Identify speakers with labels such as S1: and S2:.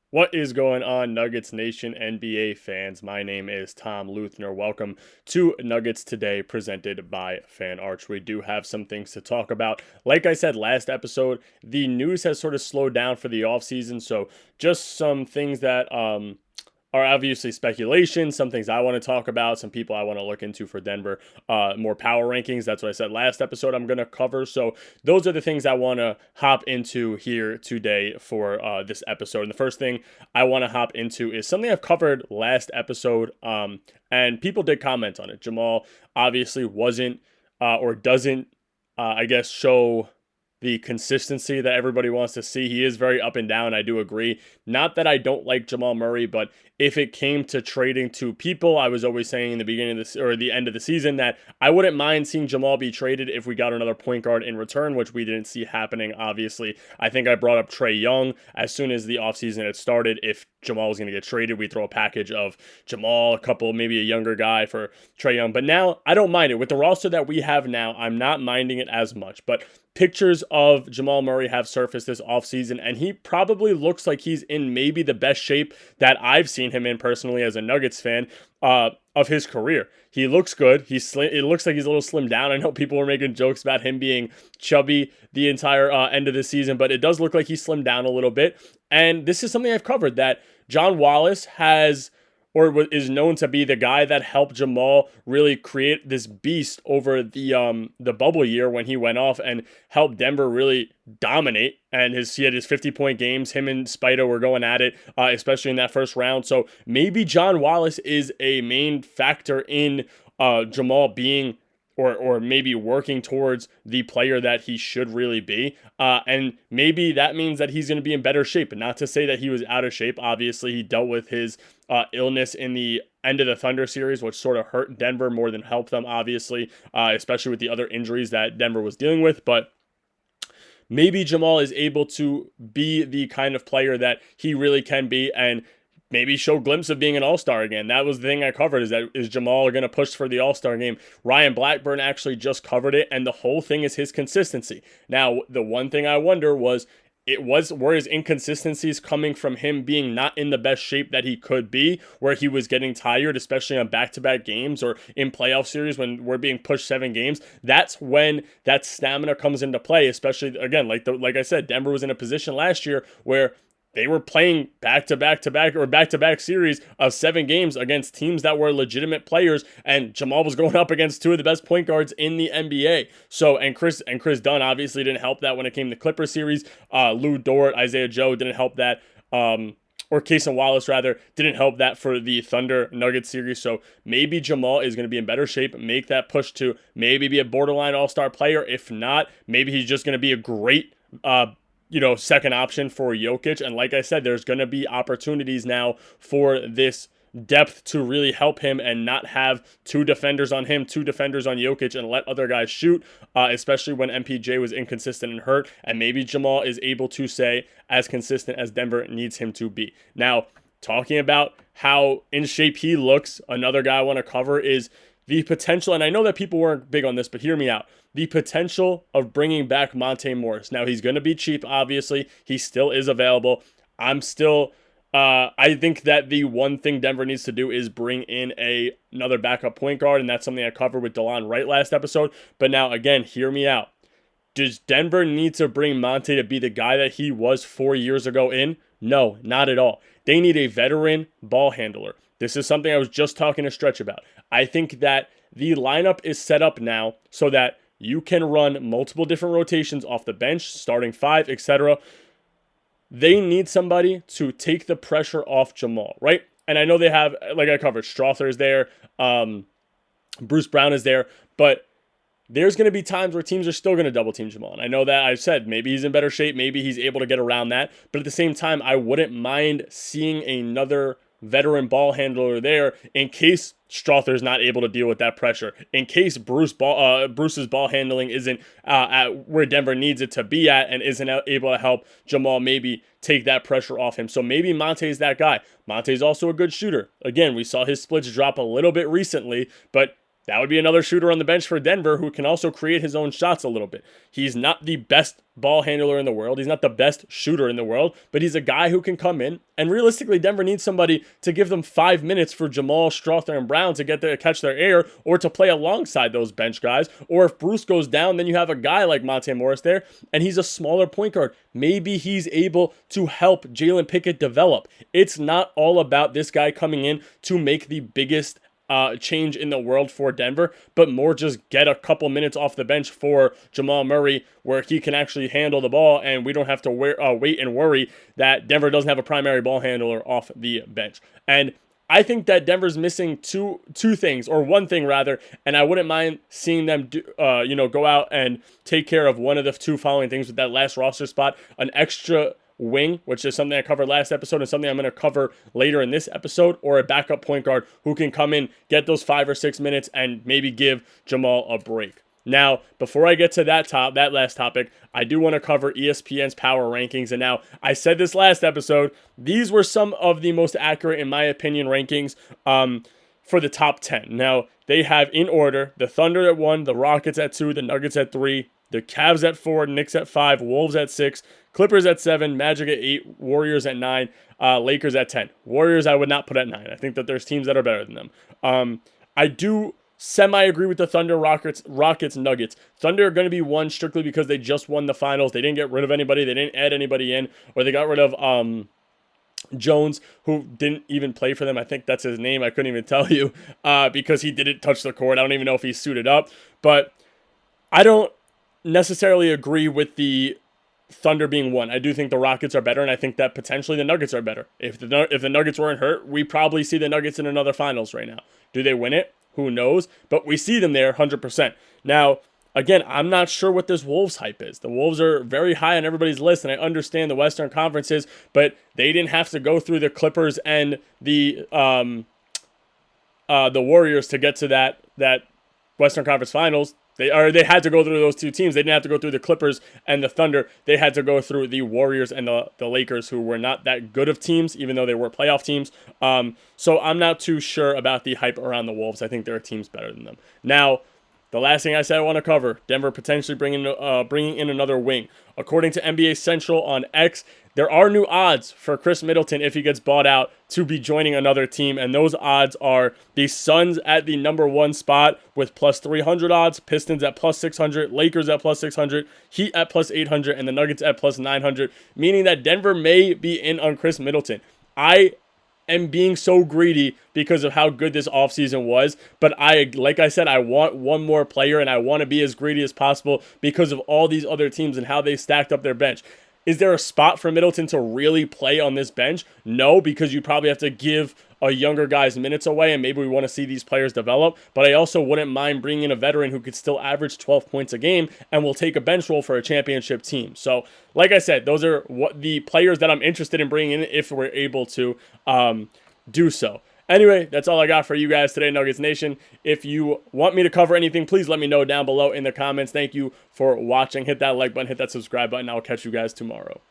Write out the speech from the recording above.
S1: What is going on, Nuggets Nation NBA fans? My name is Tom Leuthner. Welcome to Nuggets Today, presented by Fan Arch. We do have some things to talk about. Like I said last episode, the news has sort of slowed down for the offseason, so just some things that are obviously speculation, some things I want to talk about, some people I want to look into for Denver, more power rankings. That's what I said last episode I'm going to cover. So those are the things I want to hop into here today for this episode. And the first thing I want to hop into is something I've covered last episode, and people did comment on it. Jamal obviously wasn't or doesn't, I guess, show the consistency that everybody wants to see. He is very up and down. I do agree. Not that I don't like Jamal Murray, but if it came to trading to people, I was always saying in the beginning of this or the end of the season that I wouldn't mind seeing Jamal be traded if we got another point guard in return, which we didn't see happening, obviously. I think I brought up Trae Young as soon as the offseason had started. If Jamal was going to get traded, we throw a package of Jamal, a couple, maybe a younger guy for Trae Young. But now I don't mind it. With the roster that we have now, I'm not minding it as much. But pictures of Jamal Murray have surfaced this offseason, and he probably looks like he's in maybe the best shape that I've seen him in personally as a Nuggets fan of his career. He looks good. He's slim. It looks like he's a little slimmed down. I know people were making jokes about him being chubby the entire end of the season, but it does look like he's slimmed down a little bit. And this is something I've covered, that John Wallace has or is known to be the guy that helped Jamal really create this beast over the bubble year when he went off and helped Denver really dominate. And he had his 50-point games. Him and Spida were going at it, especially in that first round. So maybe John Wallace is a main factor in Jamal being or maybe working towards the player that he should really be. And maybe that means that he's going to be in better shape. And not to say that he was out of shape. Obviously, he dealt with his illness in the end of the Thunder series, which sort of hurt Denver more than helped them, obviously, especially with the other injuries that Denver was dealing with. But maybe Jamal is able to be the kind of player that he really can be, and maybe show a glimpse of being an all-star again. That was the thing I covered, is Jamal going to push for the all-star game? Ryan Blackburn actually just covered it, and the whole thing is his consistency. Now, the one thing I wonder were his inconsistencies coming from him being not in the best shape that he could be, where he was getting tired, especially on back-to-back games or in playoff series when we're being pushed 7 games. That's when that stamina comes into play, especially, again, like I said, Denver was in a position last year where they were playing back-to-back series of 7 games against teams that were legitimate players, and Jamal was going up against 2 of the best point guards in the NBA. So, and Chris Dunn obviously didn't help that when it came to Clipper series. Lou Dort, Isaiah Joe didn't help that. Or Cason Wallace, rather, didn't help that for the Thunder Nuggets series. So maybe Jamal is going to be in better shape, make that push to maybe be a borderline all-star player. If not, maybe he's just going to be a great second option for Jokic. And like I said, there's going to be opportunities now for this depth to really help him and not have 2 defenders on him, 2 defenders on Jokic, and let other guys shoot, especially when MPJ was inconsistent and hurt. And maybe Jamal is able to stay as consistent as Denver needs him to be. Now, talking about how in shape he looks, another guy I want to cover is the potential, and I know that people weren't big on this, but hear me out. The potential of bringing back Monte Morris. Now, he's going to be cheap, obviously. He still is available. I think that the one thing Denver needs to do is bring in another backup point guard, and that's something I covered with DeLon Wright last episode. But now, again, hear me out. Does Denver need to bring Monte to be the guy that he was 4 years ago in? No, not at all. They need a veteran ball handler. This is something I was just talking to Stretch about. I think that the lineup is set up now so that you can run multiple different rotations off the bench, starting 5, etc. They need somebody to take the pressure off Jamal, right? And I know they have, like I covered, Strother is there, Bruce Brown is there, but there's going to be times where teams are still going to double team Jamal. And I know that I've said maybe he's in better shape, maybe he's able to get around that. But at the same time, I wouldn't mind seeing another veteran ball handler there in case Strother's not able to deal with that pressure, in case Bruce's ball handling isn't at where Denver needs it to be at and isn't able to help Jamal maybe take that pressure off him. So maybe Monte's that guy. Monte's also a good shooter. Again, we saw his splits drop a little bit recently, but that would be another shooter on the bench for Denver who can also create his own shots a little bit. He's not the best ball handler in the world. He's not the best shooter in the world, but he's a guy who can come in. And realistically, Denver needs somebody to give them 5 minutes for Jamal, Strother, and Brown to get there, catch their air, or to play alongside those bench guys. Or if Bruce goes down, then you have a guy like Monte Morris there, and he's a smaller point guard. Maybe he's able to help Jalen Pickett develop. It's not all about this guy coming in to make the biggest change in the world for Denver, but more just get a couple minutes off the bench for Jamal Murray where he can actually handle the ball, and we don't have to wait and worry that Denver doesn't have a primary ball handler off the bench. And I think that Denver's missing two things, or one thing rather, and I wouldn't mind seeing them go out and take care of one of the two following things with that last roster spot: an extra wing, which is something I covered last episode and something I'm going to cover later in this episode, or a backup point guard who can come in, get those 5 or 6 minutes, and maybe give Jamal a break. Now, before I get to that last topic, I do want to cover ESPN's power rankings. And now, I said this last episode, these were some of the most accurate, in my opinion, rankings for the top 10. Now, they have in order the Thunder at 1, the Rockets at 2, the Nuggets at 3, the Cavs at 4, Knicks at 5, Wolves at 6, Clippers at 7, Magic at 8, Warriors at 9, Lakers at 10. Warriors I would not put at 9. I think that there's teams that are better than them. I do semi-agree with the Thunder, Rockets, Nuggets. Thunder are going to be 1 strictly because they just won the finals. They didn't get rid of anybody. They didn't add anybody in, or they got rid of Jones, who didn't even play for them. I think that's his name. I couldn't even tell you because he didn't touch the court. I don't even know if he's suited up. But I don't necessarily agree with the Thunder being 1. I do think the Rockets are better, and I think that potentially the Nuggets are better. If the Nuggets weren't hurt, we probably see the Nuggets in another finals right now. Do they win it? Who knows? But we see them there 100%. Now, again, I'm not sure what this Wolves hype is. The Wolves are very high on everybody's list, and I understand the Western Conferences, but they didn't have to go through the Clippers and the Warriors to get to that Western Conference Finals. They had to go through those two teams. They didn't have to go through the Clippers and the Thunder. They had to go through the Warriors and the Lakers, who were not that good of teams, even though they were playoff teams. So I'm not too sure about the hype around the Wolves. I think there are teams better than them. Now, the last thing I said I want to cover, Denver potentially bringing in another wing. According to NBA Central on X, there are new odds for Chris Middleton if he gets bought out to be joining another team, and those odds are the Suns at the number 1 spot with plus 300 odds, Pistons at plus 600, Lakers at plus 600, Heat at plus 800, and the Nuggets at plus 900, meaning that Denver may be in on Chris Middleton. I am being so greedy because of how good this offseason was, but like I said, I want one more player, and I want to be as greedy as possible because of all these other teams and how they stacked up their bench. Is there a spot for Middleton to really play on this bench? No, because you probably have to give a younger guy's minutes away, and maybe we want to see these players develop. But I also wouldn't mind bringing in a veteran who could still average 12 points a game and will take a bench role for a championship team. So, like I said, those are what the players that I'm interested in bringing in if we're able to do so. Anyway, that's all I got for you guys today, Nuggets Nation. If you want me to cover anything, please let me know down below in the comments. Thank you for watching. Hit that like button, hit that subscribe button. I'll catch you guys tomorrow.